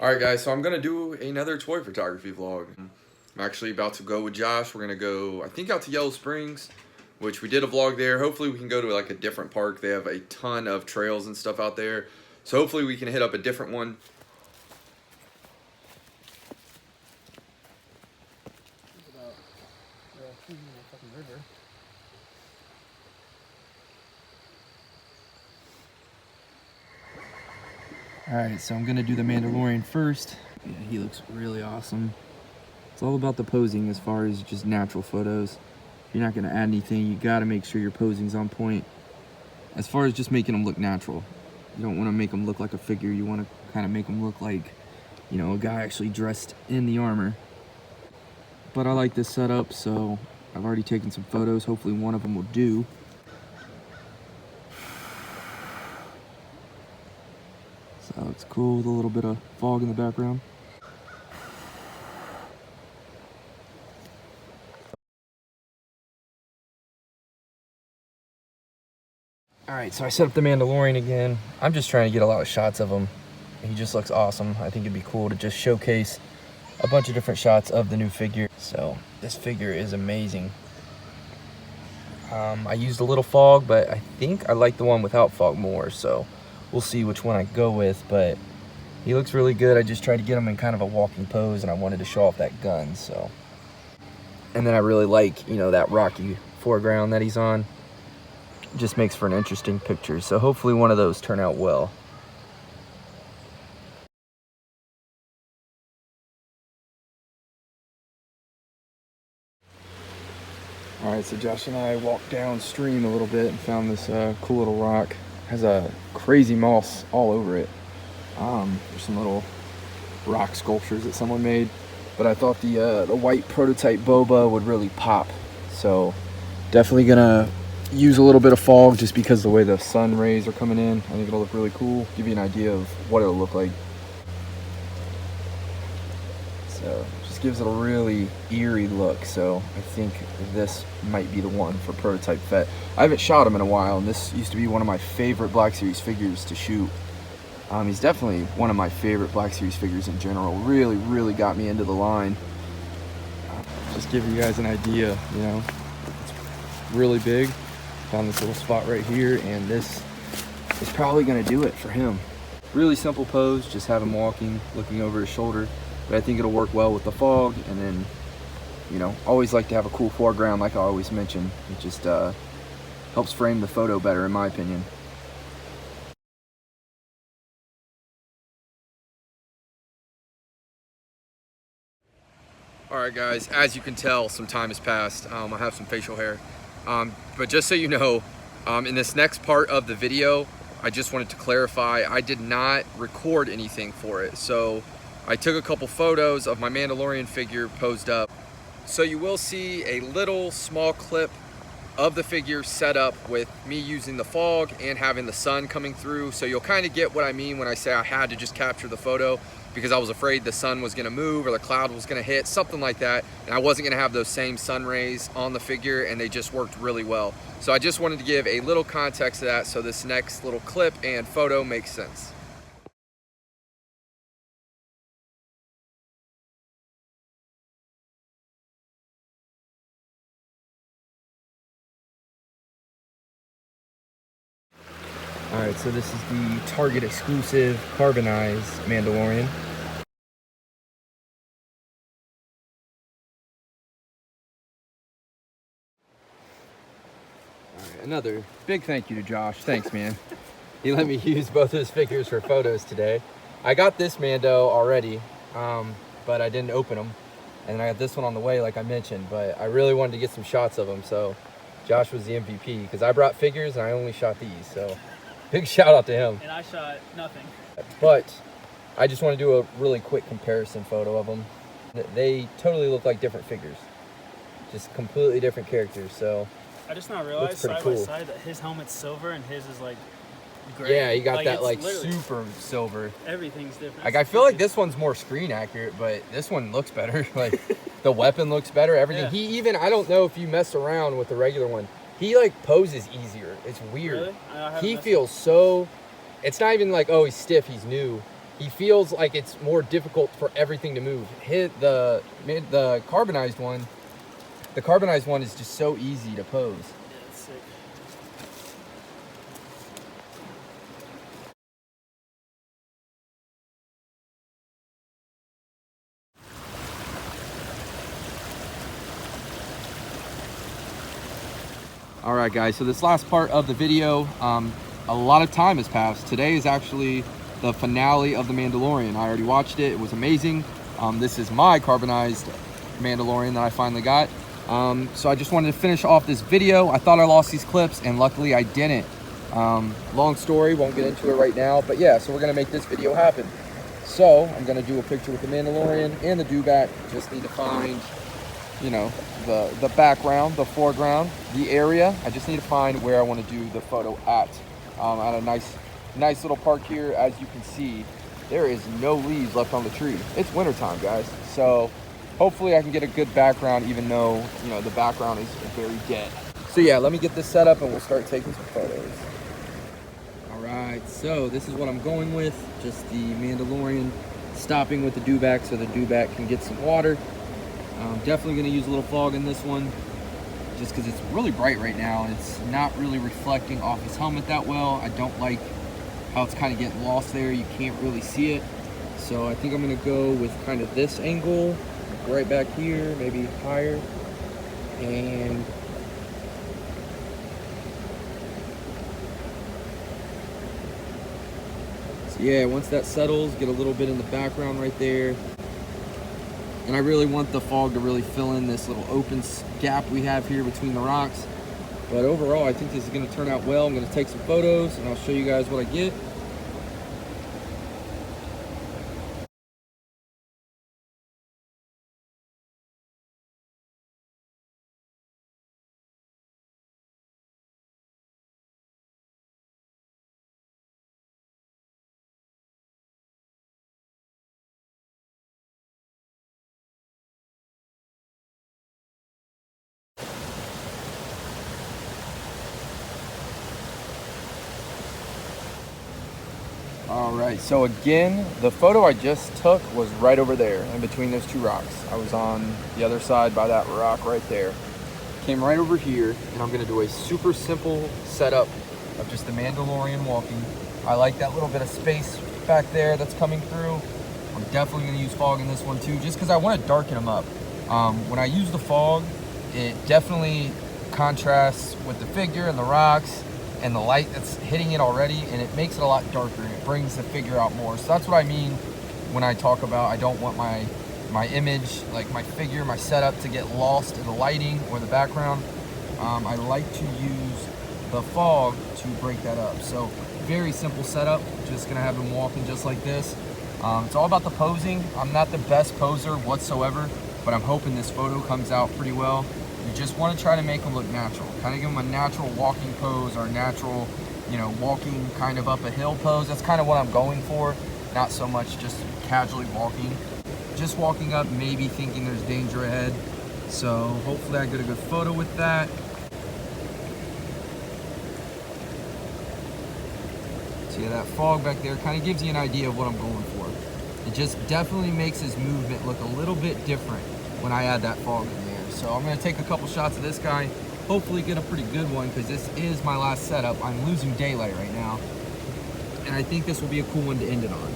Alright guys, so I'm going to do another toy photography vlog. I'm actually about to go with Josh. We're going to go, I think, out to Yellow Springs, which we did a vlog there. Hopefully we can go to like a different park. They have a ton of trails and stuff out there. So hopefully we can hit up a different one. Alright, so I'm gonna do the Mandalorian first. Yeah, he looks really awesome. It's all about the posing as far as just natural photos. If you're not gonna add anything, you gotta make sure your posing's on point. As far as just making them look natural. You don't wanna make them look like a figure. You wanna kind of make them look like, you know, a guy actually dressed in the armor. But I like this setup, so I've already taken some photos. Hopefully one of them will do. So it's cool with a little bit of fog in the background. Alright, so I set up the Mandalorian again. I'm just trying to get a lot of shots of him. He just looks awesome. I think it'd be cool to just showcase a bunch of different shots of the new figure. So this figure is amazing. I used a little fog, but I think I like the one without fog more, so we'll see which one I go with, but he looks really good. I just tried to get him in kind of a walking pose, and I wanted to show off that gun, so. And then I really like, you know, that rocky foreground that he's on. Just makes for an interesting picture, so hopefully one of those turn out well. All right, so Josh and I walked downstream a little bit and found this cool little rock. It has a crazy moss all over it. There's some little rock sculptures that someone made, but I thought the white prototype boba would really pop. So definitely gonna use a little bit of fog just because the way the sun rays are coming in. I think it'll look really cool. Give you an idea of what it'll look like. So just gives it a really eerie look. So I think this might be the one for prototype Fett. I haven't shot him in a while, and this used to be one of my favorite Black Series figures to shoot. He's definitely one of my favorite Black Series figures in general. Really got me into the line. Just give you guys an idea, you know, it's really big. Found this little spot right here, and this is probably gonna do it for him. Really simple pose, just have him walking, looking over his shoulder. But I think it'll work well with the fog, and then, you know, always like to have a cool foreground like I always mention. It just helps frame the photo better in my opinion. Alright guys, as you can tell, some time has passed. I have some facial hair. But just so you know, in this next part of the video, I just wanted to clarify, I did not record anything for it. So I took a couple photos of my Mandalorian figure posed up. So you will see a little small clip of the figure set up with me using the fog and having the sun coming through. So you'll kind of get what I mean when I say I had to just capture the photo, because I was afraid the sun was gonna move or the cloud was gonna hit, something like that. And I wasn't gonna have those same sun rays on the figure, and they just worked really well. So I just wanted to give a little context to that so this next little clip and photo makes sense. Alright, so this is the Target exclusive carbonized Mandalorian. Alright, another big thank you to Josh. Thanks, man. He let me use both his figures for photos today. I got this Mando already, but I didn't open them. And I got this one on the way, like I mentioned, but I really wanted to get some shots of him, so Josh was the MVP, because I brought figures and I only shot these, so big shout out to him. And I shot nothing. But I just want to do a really quick comparison photo of them. They totally look like different figures, just completely different characters. So I just not realized side by side that his helmet's silver and his is like gray. Yeah, you got that like super silver. Everything's different. Like I feel like this one's more screen accurate, but this one looks better. Like the weapon looks better. Everything. Yeah. He even, I don't know if you mess around with the regular one. He like poses easier. It's weird. Really? He feels so. It's not even like, oh, he's stiff, he's new. he feels like it's more difficult for everything to move. The carbonized one, is just so easy to pose. Yeah, it's sick. All right, guys, so this last part of the video, a lot of time has passed. Today is actually the finale of The Mandalorian. I already watched it. It was amazing. This is my carbonized Mandalorian that I finally got. So I just wanted to finish off this video. I thought I lost these clips, and luckily I didn't. Long story, won't get into it right now. But yeah, so we're going to make this video happen. So I'm going to do a picture with the Mandalorian and the dewback. Just need to find, you know, the background, the foreground, the area. I just need to find where I want to do the photo at a nice little park here. As you can see, there is no leaves left on the tree. It's wintertime, guys. So hopefully I can get a good background, even though, you know, the background is very dead. So yeah, let me get this set up and we'll start taking some photos. All right, so this is what I'm going with. Just the Mandalorian stopping with the dewback so the dewback can get some water. I'm definitely going to use a little fog in this one just because it's really bright right now and it's not really reflecting off his helmet that well. I don't like how it's kind of getting lost there. You can't really see it. So I think I'm going to go with kind of this angle right back here, maybe higher. And so yeah, once that settles, get a little bit in the background right there. And I really want the fog to really fill in this little open gap we have here between the rocks. But overall, I think this is going to turn out well. I'm going to take some photos and I'll show you guys what I get. All right, so again, the photo I just took was right over there in between those two rocks. I was on the other side by that rock right there. Came right over here, and I'm gonna do a super simple setup of just the Mandalorian walking. I like that little bit of space back there that's coming through. I'm definitely gonna use fog in this one too, just because I want to darken them up. When I use the fog, it definitely contrasts with the figure and the rocks and the light that's hitting it already, and it makes it a lot darker and it brings the figure out more. So that's what I mean when I talk about I don't want my image, like my figure, my setup, to get lost in the lighting or the background. I like to use the fog to break that up. So very simple setup, just gonna have him walking just like this. It's all about the posing. I'm not the best poser whatsoever, but I'm hoping this photo comes out pretty well. You just want to try to make them look natural, kind of give them a natural walking pose or natural, you know, walking kind of up a hill pose. That's kind of what I'm going for, not so much just casually walking. Just walking up, maybe thinking there's danger ahead. So hopefully I get a good photo with that. So yeah, that fog back there kind of gives you an idea of what I'm going for. It just definitely makes his movement look a little bit different when I add that fog in there. So I'm going to take a couple shots of this guy, hopefully get a pretty good one, because this is my last setup. I'm losing daylight right now, and I think this will be a cool one to end it on.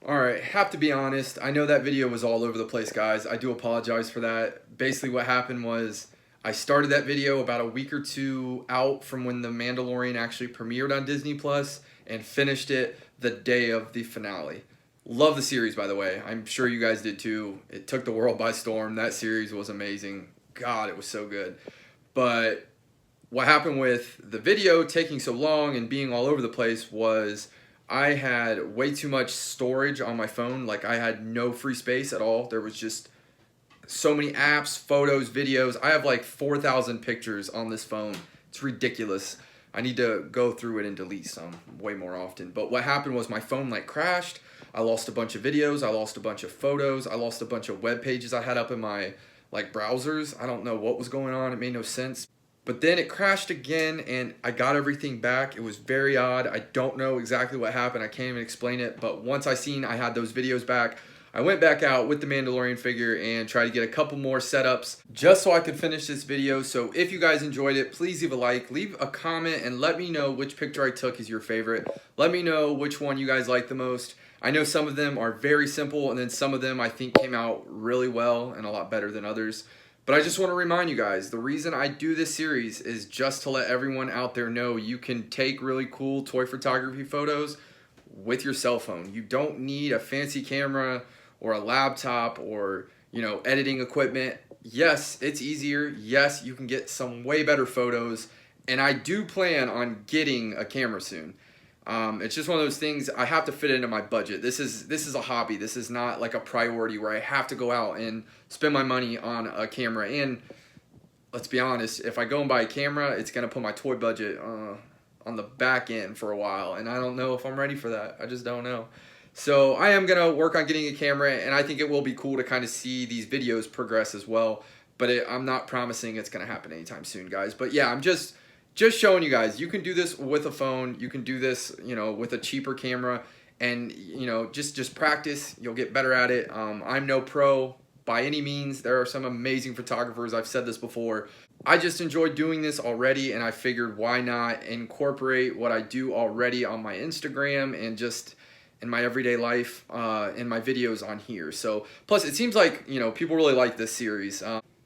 All right, have to be honest, I know that video was all over the place, guys. I do apologize for that. Basically what happened was I started that video about a week or two out from when The Mandalorian actually premiered on Disney Plus and finished it the day of the finale. Love the series, by the way. I'm sure you guys did too. It took the world by storm. That series was amazing. God, it was so good. But what happened with the video taking so long and being all over the place was I had way too much storage on my phone. Like, I had no free space at all. There was just so many apps, photos, videos. I have like 4,000 pictures on this phone. It's ridiculous. I need to go through it and delete some way more often. But what happened was my phone like crashed. I lost a bunch of videos. I lost a bunch of photos. I lost a bunch of web pages I had up in my like browsers. I don't know what was going on. It made no sense. But then it crashed again and I got everything back. It was very odd. I don't know exactly what happened. I can't even explain it. But once I seen I had those videos back, I went back out with the Mandalorian figure and tried to get a couple more setups just so I could finish this video. So if you guys enjoyed it, please leave a like, leave a comment, and let me know which picture I took is your favorite. Let me know which one you guys like the most. I know some of them are very simple, and then some of them I think came out really well and a lot better than others. But I just want to remind you guys, the reason I do this series is just to let everyone out there know you can take really cool toy photography photos with your cell phone. You don't need a fancy camera or a laptop or, you know, editing equipment. Yes, it's easier. Yes, you can get some way better photos. And I do plan on getting a camera soon. It's just one of those things I have to fit into my budget. This is a hobby. This is not like a priority where I have to go out and spend my money on a camera. And let's be honest, if I go and buy a camera, it's gonna put my toy budget on the back end for a while, and I don't know if I'm ready for that. I just don't know. So I am gonna work on getting a camera, and I think it will be cool to kind of see these videos progress as well. But I'm not promising it's gonna happen anytime soon, guys. But yeah, I'm just showing you guys, you can do this with a phone, you can do this, you know, with a cheaper camera, and, you know, just practice, you'll get better at it. I'm no pro by any means. There are some amazing photographers, I've said this before. I just enjoy doing this already, and I figured why not incorporate what I do already on my Instagram and just in my everyday life, in my videos on here. So, plus it seems like, you know, people really like this series.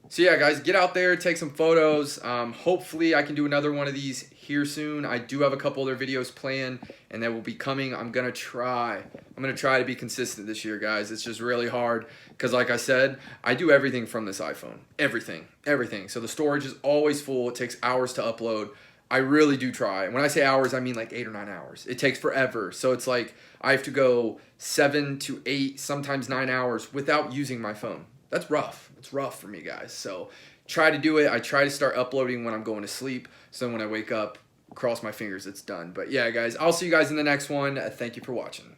So yeah, guys, get out there, take some photos. Hopefully I can do another one of these here soon. I do have a couple other videos planned, and they will be coming. I'm gonna try to be consistent this year, guys. It's just really hard because, like I said, I do everything from this iPhone. Everything. So the storage is always full. It takes hours to upload. I really do try. When I say hours, I mean like 8 or 9 hours. It takes forever. So it's like I have to go 7 to 8, sometimes 9 hours without using my phone. That's rough. It's rough for me, guys. So try to do it. I try to start uploading when I'm going to sleep. So when I wake up, cross my fingers, it's done. But yeah, guys, I'll see you guys in the next one. Thank you for watching.